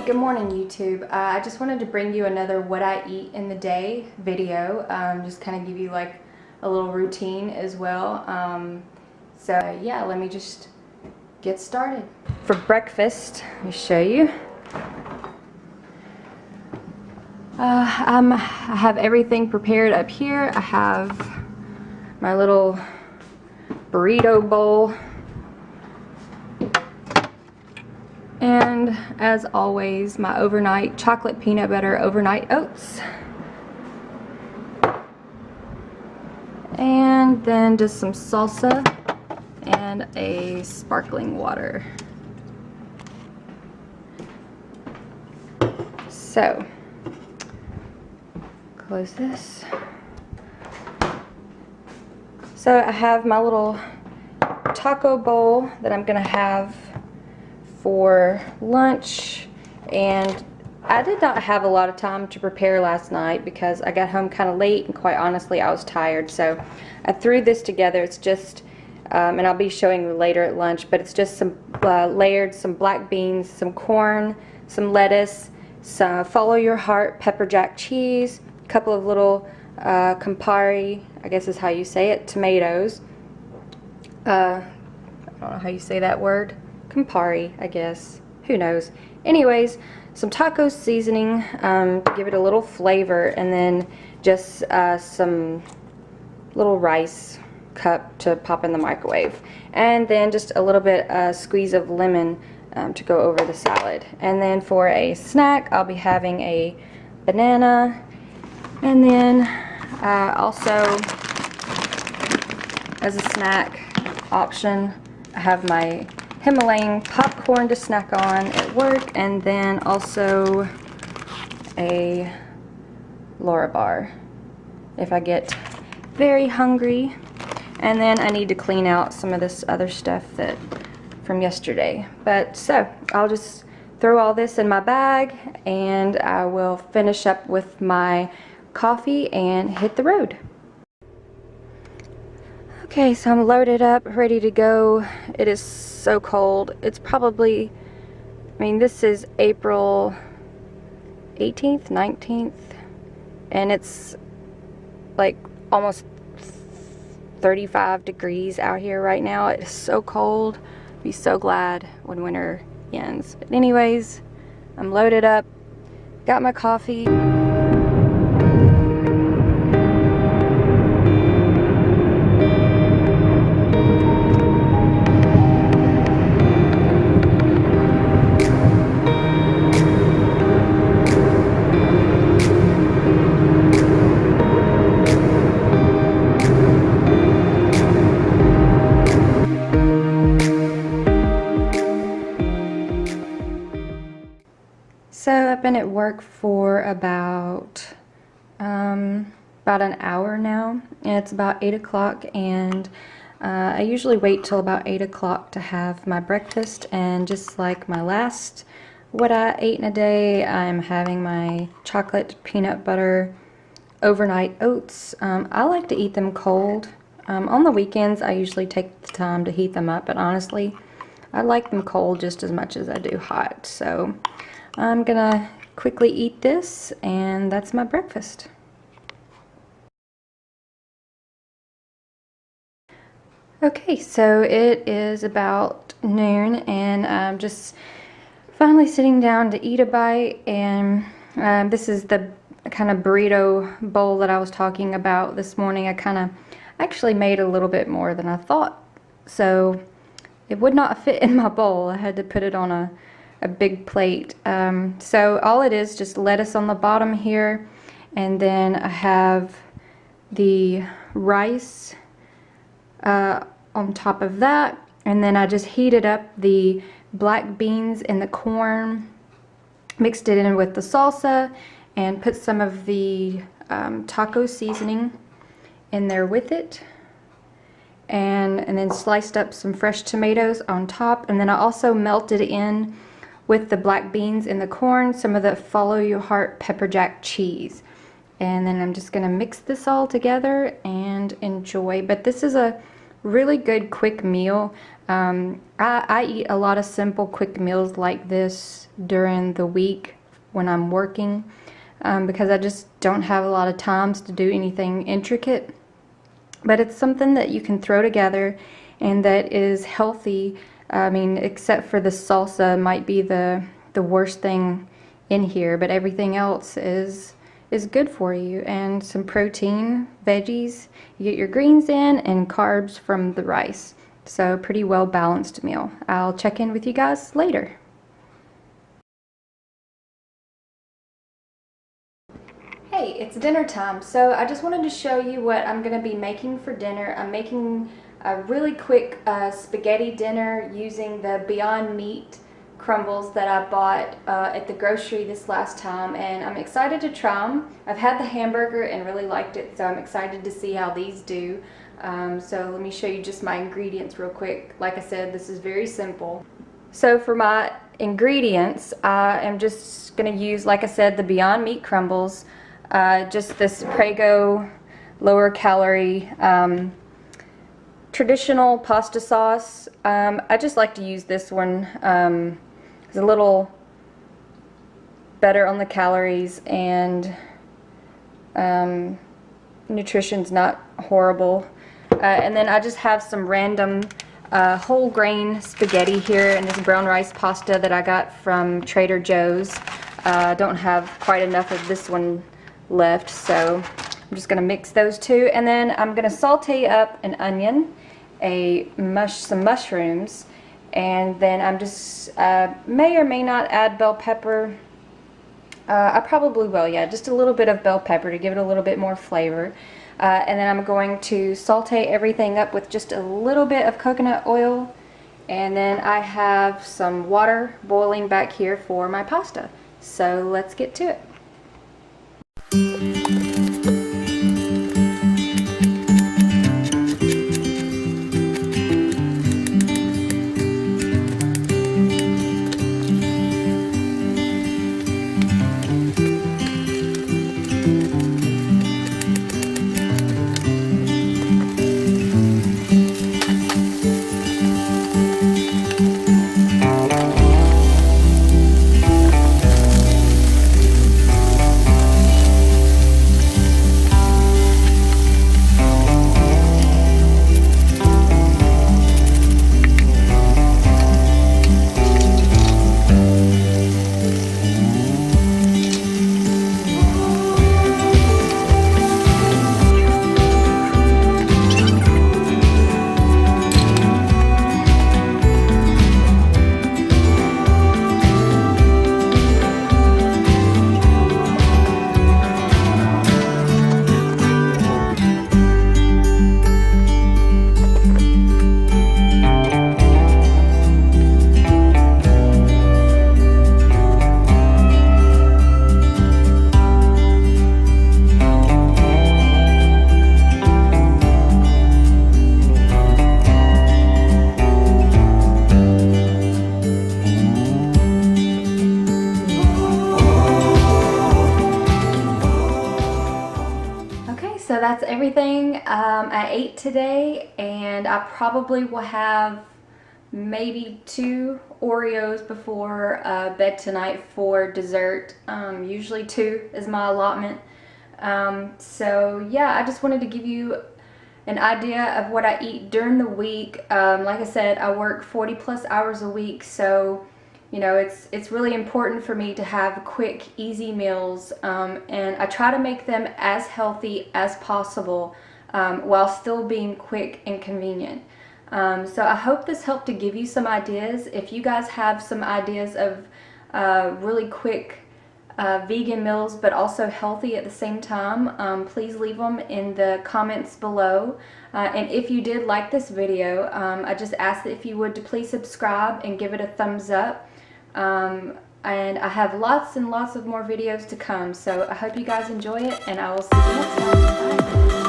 good morning YouTube. I just wanted to bring you another what I eat in the day video. Just kind of give you like a little routine as well. So yeah, let me just get started. For breakfast, let me show you. I have everything prepared up here. I have my little burrito bowl. And as always, my overnight chocolate peanut butter overnight oats. And then just some salsa and a sparkling water. So, close this. So I have my little taco bowl that I'm gonna have for lunch, and I did not have a lot of time to prepare last night because I got home kind of late and quite honestly I was tired, so I threw this together. It's just and I'll be showing you later at lunch, but it's just some some black beans, some corn, some lettuce, some follow your heart pepper jack cheese, a couple of little Campari, I guess is how you say it, tomatoes, I don't know how you say that word, Campari, I guess, who knows. Anyways, some taco seasoning to give it a little flavor, and then just some little rice cup to pop in the microwave, and then just a little bit squeeze of lemon to go over the salad. And then for a snack, I'll be having a banana, and then also as a snack option, I have my Himalayan popcorn to snack on at work, and then also a Laura bar if I get very hungry. And then I need to clean out some of this other stuff that from yesterday. But so I'll just throw all this in my bag and I will finish up with my coffee and hit the road. Okay, so I'm loaded up, ready to go. It is so cold. It's probably, I mean, this is April 18th, 19th, and it's like almost 35 degrees out here right now. It is so cold. I'll be so glad when winter ends. But anyways, I'm loaded up, got my coffee. So I've been at work for about an hour now, and it's about 8 o'clock, and I usually wait till about 8 o'clock to have my breakfast. And just like my last what I ate in a day, I'm having my chocolate peanut butter overnight oats. I like to eat them cold. On the weekends I usually take the time to heat them up, but honestly I like them cold just as much as I do hot. So I'm gonna quickly eat this, and that's my breakfast. Okay, so it is about noon, and I'm just finally sitting down to eat a bite, and this is the kind of burrito bowl that I was talking about this morning. I actually made a little bit more than I thought, so it would not fit in my bowl. I had to put it on a big plate. So all it is, just lettuce on the bottom here, and then I have the rice on top of that, and then I just heated up the black beans and the corn, mixed it in with the salsa, and put some of the taco seasoning in there with it, and then sliced up some fresh tomatoes on top. And then I also melted in with the black beans and the corn some of the follow your heart pepper jack cheese, and then I'm just gonna mix this all together and enjoy. But this is a really good quick meal. I eat a lot of simple quick meals like this during the week when I'm working, because I just don't have a lot of times to do anything intricate. But it's something that you can throw together and that is healthy. I mean, except for the salsa might be the worst thing in here, but everything else is good for you. And some protein, veggies, you get your greens in, and carbs from the rice. So pretty well balanced meal. I'll check in with you guys later. Hey, it's dinner time, so I just wanted to show you what I'm going to be making for dinner. I'm making a really quick spaghetti dinner using the Beyond Meat crumbles that I bought at the grocery this last time, and I'm excited to try them. I've had the hamburger and really liked it, so I'm excited to see how these do. So let me show you just my ingredients real quick. Like I said, this is very simple. So for my ingredients, I am just going to use, like I said, the Beyond Meat crumbles. Just this Prego lower calorie traditional pasta sauce. I just like to use this one. It's a little better on the calories, and nutrition's not horrible. And then I just have some random whole grain spaghetti here, and this brown rice pasta that I got from Trader Joe's. I don't have quite enough of this one left, so I'm just going to mix those two, and then I'm going to saute up an onion, some mushrooms, and then I'm just may or may not add bell pepper. I probably will, yeah, just a little bit of bell pepper to give it a little bit more flavor. And then I'm going to saute everything up with just a little bit of coconut oil, and then I have some water boiling back here for my pasta. So let's get to it. So that's everything I ate today, and I probably will have maybe 2 Oreos before bed tonight for dessert. Usually 2 is my allotment. So yeah, I just wanted to give you an idea of what I eat during the week. Like I said, I work 40+ hours a week, so you know, it's really important for me to have quick, easy meals, and I try to make them as healthy as possible while still being quick and convenient. So I hope this helped to give you some ideas. If you guys have some ideas of really quick vegan meals but also healthy at the same time, please leave them in the comments below. And if you did like this video, I just ask that if you would to please subscribe and give it a thumbs up. And I have lots and lots of more videos to come, so I hope you guys enjoy it, and I will see you next time. Bye.